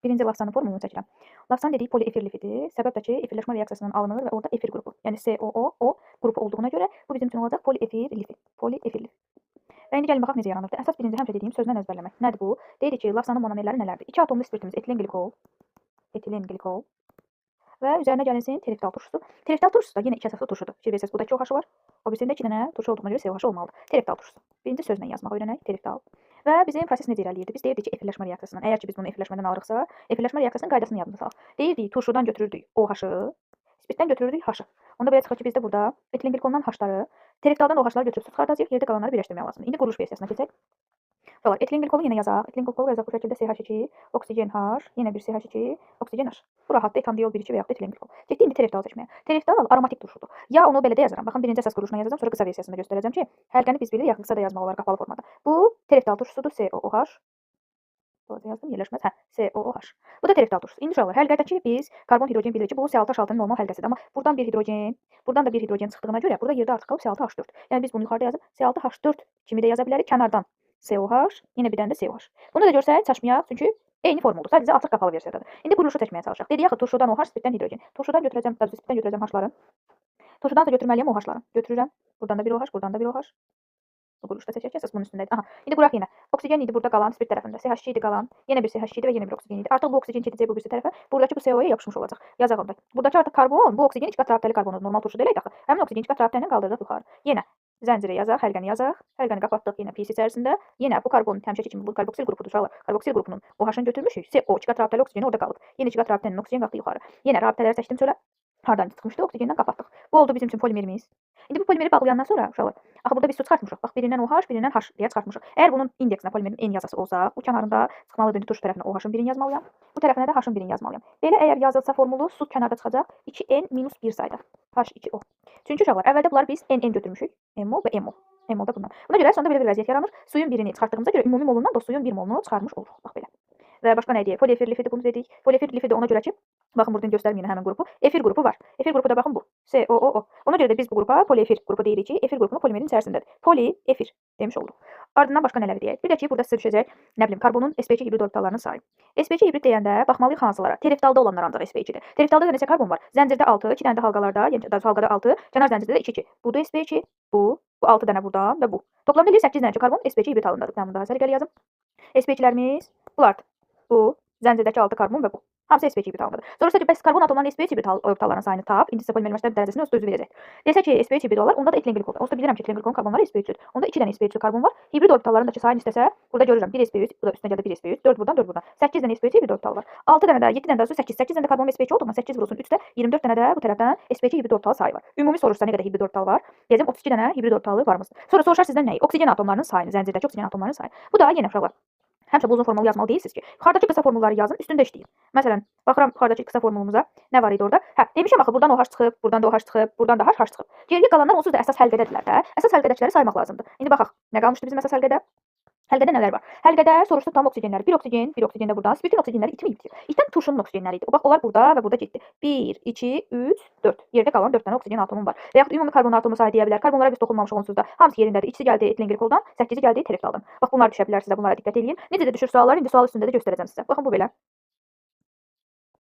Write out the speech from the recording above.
Birinci Lavsanın formulunu çəkirəm. Lavsan dedik poliefir lifidir. Səbəb də ki, efirləşmə reaksiyasından alınır və orada efir qrupu, yəni COO qrupu olduğuna görə bu bizim üçün olacaq poliefir lifid. Poliefir lifid. Və indi gəlin baxaq necə yaranır. Əsas birinci həmişə dediyim sözlə əzbərləmək. Nədir bu? Deyirik ki, Lavsanın monomerləri nələrdir? 2 atomlu spirtimiz etilen glikol və üzərinə gəlinsin tereftal turşusu. Tereftal turşusu da yenə 2 əsaslı turşudur. Fikir versəz, burada 2 OH var. O birisində 2 dənə turşu olduğuna görə COH olmalıdır. Tereftal turşusu. Birinci sözlə yazmaq öyrənək, tereftal. Və bizim proses necə irəliləyirdi? Biz deyirdik ki, efirləşmə reaksiyasından. Əgər ki biz bunu efirləşmədən alırıqsa, efirləşmə reaksiyasının qaydasını yadımıza salaq. Deyirdik, turşudan götürürdük OH-ı, spirtdən götürürdük H-ı. Onda belə çıxır ki, bizdə burada etilen glikoldan H-ları, tereftaldan OH-ları götürüb çıxardacağıq, yerdə qalanları birləşdirmək lazımdır. İndi quruluş versiyasına keçək. Etilen glikolu yenə yazaq. Etilen glikolu yazaq bu şəkildə CH2, oksigen H, yenə bir CH2, oksigen H. Bu rahatdır etandiol 1,2 və yaxud da etilen glikol. Getdik indi tereftal seçməyə. Tereftal aromatik turşudur. Ya onu belə də yazıram. Baxın, birinci əsas quruluşuna yazacağam, sonra qısa versiyasında göstərəcəm ki, həlqəni biz bilirik, qısa da yazmaq olar qapalı formada. Bu tereftal turşusudur, COOH. Burada yazdım, yerləşməz. COOH. Bu da tereftal turşusu. İndi uşaqlar, həlqədəki biz karbon hidrogen bilirik ki, bu C6H6-nın normal həlqəsidir, amma buradan bir hidrogen, buradan da bir hidrogen çıxdığına görə burada yerdə artıq qalıb C6H4. Yəni biz bunu yuxarıda yazıb C6H4 kimi də yaza bilərik, kənardan COH, yenə bir dənə də COH. Bunu da görsək çaşmayaq, çünki eyni formuldur. Sadəcə açıq qapalı versiyadadır. İndi quruluşu seçməyə çalışaq. Dedik axı turşudan OH, spirtdən hidrogen. Turşudan götürəcəm, spirtdən götürəcəm H-ları. Turşudan da götürməliyəm OH-ları. Götürürəm. Buradan da bir OH, buradan da bir OH. Bu quruluşda seçək, əsas bunun üstündədir. Aha, indi quraq yenə. Oksigen idi burada qalan spirt tərəfində. CH2 idi qalan. Yenə bir CH2 idi və yenə bir oksigen idi. Artıq bu oksigen gedəcək bu birisi tərəfə. Buradakı bu CO-ya yapışmış olacaq. Yazaq onda. Buradakı artıq karbon, bu oksigen 2 qat rabitəli karbondur. Normal turşuda elə idi axı. Həmin oksigen 2 qat rabitə ilə qaldırırıq yuxarı. Yenə zəncirə yazaq, həlqəni yazaq. Həlqəni qapatdıq yenə PC içərisində. Yenə bu karbonun həmişəki kimi bu karboksil qrupudur uşaqlar. Karboksil qrupunun OH-ını götürmüşük. CO 2 qat rabitəli oksigeni orada qalıb. Yenə 2 qat rabitəli oksigen qalxdı yuxarı. Yenə rabitələri seçdim çölə. Hardan çıxmışdı? Oksigendən qapatdıq. Bu oldu bizim üçün polimerimiz. İndi bu polimeri bağlayandan sonra uşaqlar, axı burada biz su çıxartmışıq. Bax, birindən OH, birindən H deyə çıxartmışıq. Əgər bunun indeksinə polimerin N yazısı olsa, bu kənarında çıxmalıdır. Turşu tərəfinə OH-ın birini yazmalıyam. Bu tərəfinə də H-ın birini yazmalıyam. Belə əgər yazılsa formulu su kənarda çıxacaq 2N-1 sayda. H2O. Çünki uşaqlar, əvvəldə bunları biz NN götürmüşük. MO və MO. MO da bundan. Buna görə sonda belə bir vəziyyət yaranır. Suyun birini çıxartdığımıza görə ümumi molundan da suyun 1 molunu çıxarmış oluruq. Bax belə. Və başqa nə deyək? Poliefir lifidi bunu dedik. Poliefir lifidi ona görə ki, baxın buradan göstərməyim həmin qrupu. Efir qrupu var. Efir qrupu da baxın bu. COO. Ona görə də biz bu qrupa poliefir qrupu deyirik ki, efir qrupunu polimerin içərisindədir. Poliefir demiş olduq. Ardından başqa nələri deyək? Bir də ki, burada sizə düşəcək, nə bilim, karbonun sp2 hibrid orbitallarının sayı. sp2 hibrid deyəndə baxmalıyıq hansılara? Tereftalda olanlar ancaq sp2-dir. Tereftalda da neçə karbon var? Zəncirdə 6, 2 dənə də halqalarda, yəni halqada 6, kənar zəncirdə də 2. Bu da sp2, bu 6 dənə buradan və bu. Toplamda eləyir 8 dənə karbon sp2 hibrid halındadır. Mən bunu daha səliqəli yazım. sp2-lərimiz bunlardır. Bu zəncirdəki 6 karbon və bu. Hamısı sp2 hibrid halındadır. Sonra ki, bəs karbon atomlarının sp2 hibrid orbitallarının sayını tap. İndi sizə polimer məktəb dərəcəsini özü verəcək. Desə ki, sp2 hibrid olar, onda da etilen glikol. Onsuz da bilirəm ki, etilen glikolun karbonları sp3-dür. Onda 2 dənə sp3 karbon var. Hibrid orbitallarındakı sayını istəsə, burada görürəm 1 sp3, bu da üstünə gəldi 1 sp3, 4 buradan, 4 buradan. 8 dənə sp3 hibrid orbital var. 6 dənə də, 7 dənə də 8, 8 dənə də karbon sp2 olduğundan 8 vurulsun 3-də 24 dənə də bu tərəfdən sp2 hibrid orbital sayı var. Ümumi soruşsa nə qədər hibrid orbital var? Deyəcəm 32 dənə hibrid orbitalı varmız. Sonra soruşar sizdən nəyi? Oksigen atomlarının sayını, zəncirdəki oksigen atomlarının sayı. Bu da yenə uşaqlar. Həmişə bu uzun formulu yazmalı deyilsiniz ki, yuxarıdakı qısa formulları yazın, üstündə işləyin. Məsələn, baxıram yuxarıdakı qısa formulumuza nə var idi orada? Hə, demişəm axı buradan OH çıxıb, buradan da OH çıxıb, buradan da H çıxıb. Geriyə qalanlar onsuz da əsas həlqədədirlər də. Əsas həlqədəkiləri saymaq lazımdır. İndi baxaq, nə qalmışdı bizim əsas həlqədə? Həlqədə nələr var? Həlqədə soruşduq tam oksigenləri. Bir oksigen də buradan. Spirtin oksigenləri itməyib. İtən turşunun oksigenləri idi. Bax, onlar burada və burada getdi. 1, 2, 3, 4. Yerdə qalan 4 dənə oksigen atomu var. Və yaxud ümumi karbon atomu sayı deyə bilər. Karbonlara biz toxunmamışıq onsuz da. Hamısı yerindədir. İkisi gəldi etilen glikoldan, 8-i gəldi tereftaldan. Bax, bunlar düşə bilər sizə. Bunlara diqqət edin. Necə də düşür suallar? İndi sual üstündə də göstərəcəm sizə. Baxın bu belə.